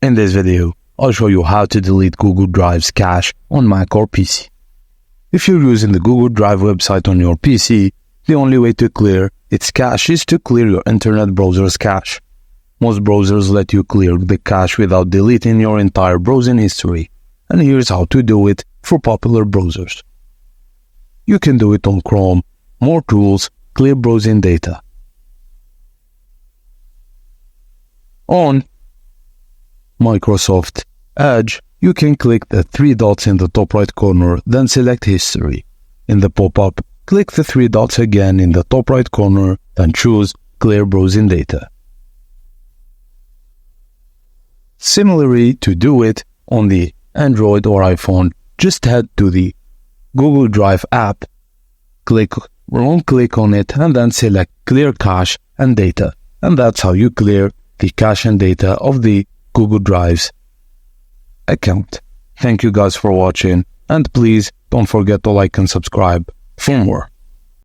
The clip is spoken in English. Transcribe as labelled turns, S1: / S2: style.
S1: In this video, I'll show you how to delete Google Drive's cache on Mac or PC. If you're using the Google Drive website on your PC, the only way to clear its cache is to clear your internet browser's cache. Most browsers let you clear the cache without deleting your entire browsing history, and here's how to do it for popular browsers. You can do it on Chrome, More Tools, Clear Browsing Data. On Microsoft Edge, you can click the three dots in the top right corner, then select History. In the pop-up, click the three dots again in the top right corner, then choose Clear Browsing Data. Similarly, to do it on the Android or iPhone, just head to the Google Drive app, click on it, and then select Clear Cache and Data. And that's how you clear the cache and data of the Google Drive's account. Thank you guys for watching, and please don't forget to like and subscribe for more.